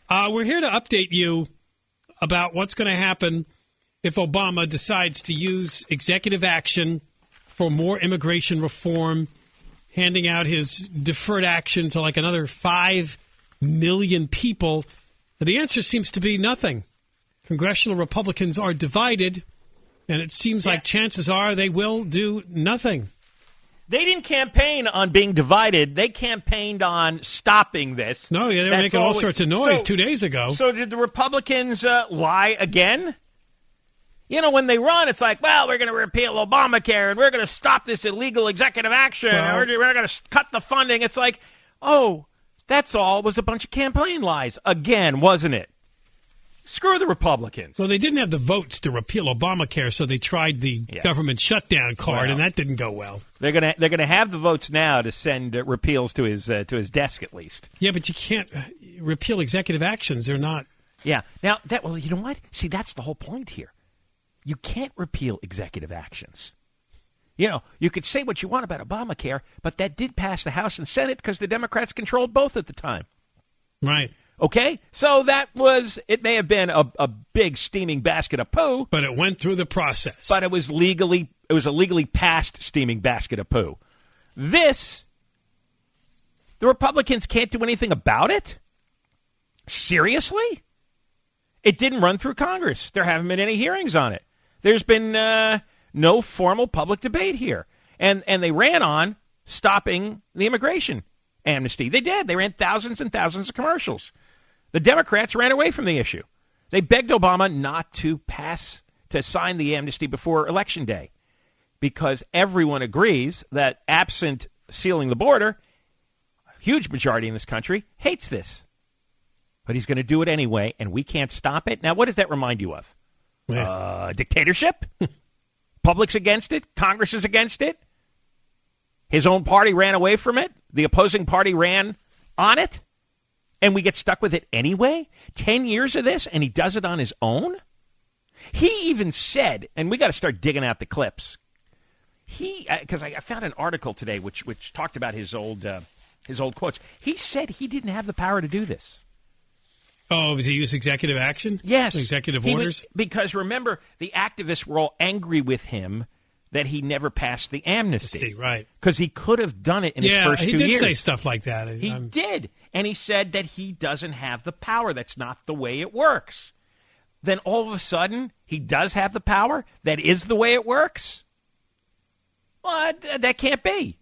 We're here to update you about what's going to happen if Obama decides to use executive action for more immigration reform, handing out his deferred action to like another 5 million people. The answer seems to be nothing. Congressional Republicans are divided, and it seems like chances are they will do nothing. They didn't campaign on being divided. They campaigned on stopping this. No, yeah, they were making all sorts of noise 2 days ago. So did the Republicans lie again? You know, when they run, it's like, well, we're going to repeal Obamacare, and we're going to stop this illegal executive action, or we're going to cut the funding. It's like, oh, that's all was a bunch of campaign lies again, wasn't it? Screw the Republicans. Well, they didn't have the votes to repeal Obamacare, so they tried the government shutdown card, and that didn't go well. They're gonna have the votes now to send repeals to his desk at least. Yeah, but you can't repeal executive actions. They're not. Yeah. Now you know what? See, that's the whole point here. You can't repeal executive actions. You know, you could say what you want about Obamacare, but that did pass the House and Senate because the Democrats controlled both at the time. Right. Okay, so it may have been a big steaming basket of poo. But it went through the process. But it was a legally passed steaming basket of poo. The Republicans can't do anything about it? Seriously? It didn't run through Congress. There haven't been any hearings on it. There's been no formal public debate here. And they ran on stopping the immigration amnesty. They did. They ran thousands and thousands of commercials. The Democrats ran away from the issue. They begged Obama not to sign the amnesty before Election Day because everyone agrees that absent sealing the border, a huge majority in this country hates this. But he's going to do it anyway, and we can't stop it. Now, what does that remind you of? Yeah. Dictatorship? Public's against it? Congress is against it? His own party ran away from it? The opposing party ran on it? And we get stuck with it anyway? 10 years of this, and he does it on his own? He even said, and we got to start digging out the clips. Because I found an article today which talked about his old quotes. He said he didn't have the power to do this. Oh, did he use executive action? Yes. Executive orders? Because remember, the activists were all angry with him that he never passed the amnesty. Right. Because he could have done it in his first 2 years. Yeah, he did say stuff like that. He did. And he said that he doesn't have the power. That's not the way it works. Then all of a sudden, he does have the power? That is the way it works? Well, that can't be.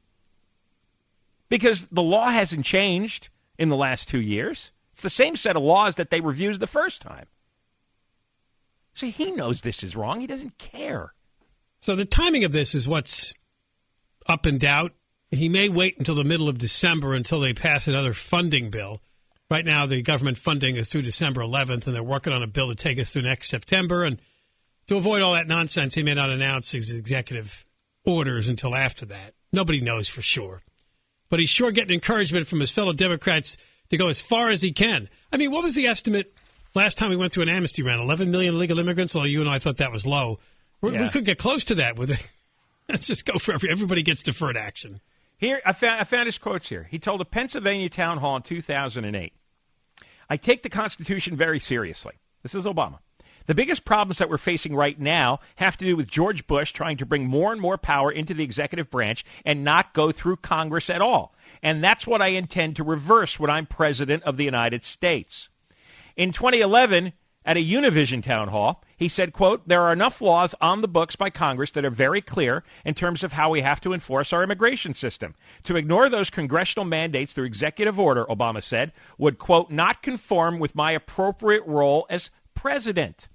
Because the law hasn't changed in the last 2 years. It's the same set of laws that they reviewed the first time. See, he knows this is wrong. He doesn't care. So the timing of this is what's up in doubt. He may wait until the middle of December until they pass another funding bill. Right now, the government funding is through December 11th, and they're working on a bill to take us through next September. And to avoid all that nonsense, he may not announce his executive orders until after that. Nobody knows for sure. But he's sure getting encouragement from his fellow Democrats to go as far as he can. I mean, what was the estimate last time we went through an amnesty round? 11 million illegal immigrants? Although you and I thought that was low. We could get close to that with it. Let's just go for everybody gets deferred action. Here, I found his quotes here. He told a Pennsylvania town hall in 2008, "I take the Constitution very seriously." This is Obama. "The biggest problems that we're facing right now have to do with George Bush trying to bring more and more power into the executive branch and not go through Congress at all. And that's what I intend to reverse when I'm president of the United States." In 2011, at a Univision town hall, he said, quote, "There are enough laws on the books by Congress that are very clear in terms of how we have to enforce our immigration system. To ignore those congressional mandates through executive order," Obama said, "would, quote, not conform with my appropriate role as president."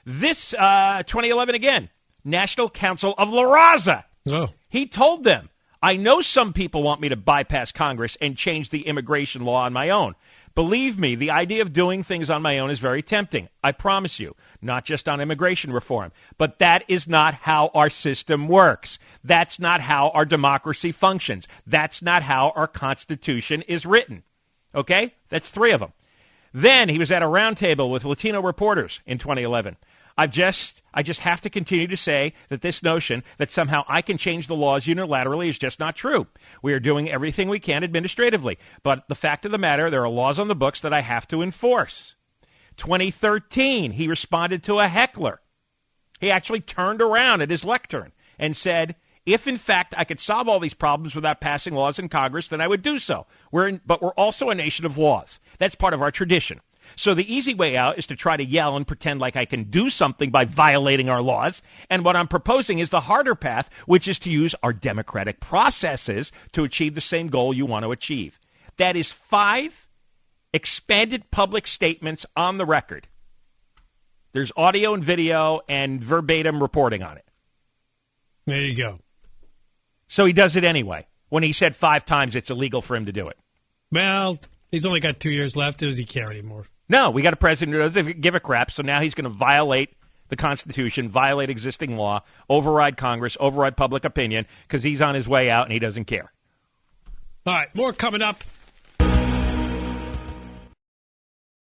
This 2011 again, National Council of La Raza. Oh. He told them, "I know some people want me to bypass Congress and change the immigration law on my own. Believe me, the idea of doing things on my own is very tempting. I promise you, not just on immigration reform. But that is not how our system works. That's not how our democracy functions. That's not how our Constitution is written." Okay? That's 3 of them. Then he was at a roundtable with Latino reporters in 2011. I just have to continue to say that this notion that somehow I can change the laws unilaterally is just not true. We are doing everything we can administratively. But the fact of the matter, there are laws on the books that I have to enforce. 2013, he responded to a heckler. He actually turned around at his lectern and said, if, in fact, I could solve all these problems without passing laws in Congress, then I would do so. But we're also a nation of laws. That's part of our tradition. So the easy way out is to try to yell and pretend like I can do something by violating our laws. And what I'm proposing is the harder path, which is to use our democratic processes to achieve the same goal you want to achieve. That is 5 expanded public statements on the record. There's audio and video and verbatim reporting on it. There you go. So he does it anyway, when he said 5 times it's illegal for him to do it. Well, he's only got 2 years left. Does he care anymore? No, we got a president who doesn't give a crap, so now he's going to violate the Constitution, violate existing law, override Congress, override public opinion, because he's on his way out and he doesn't care. All right, more coming up.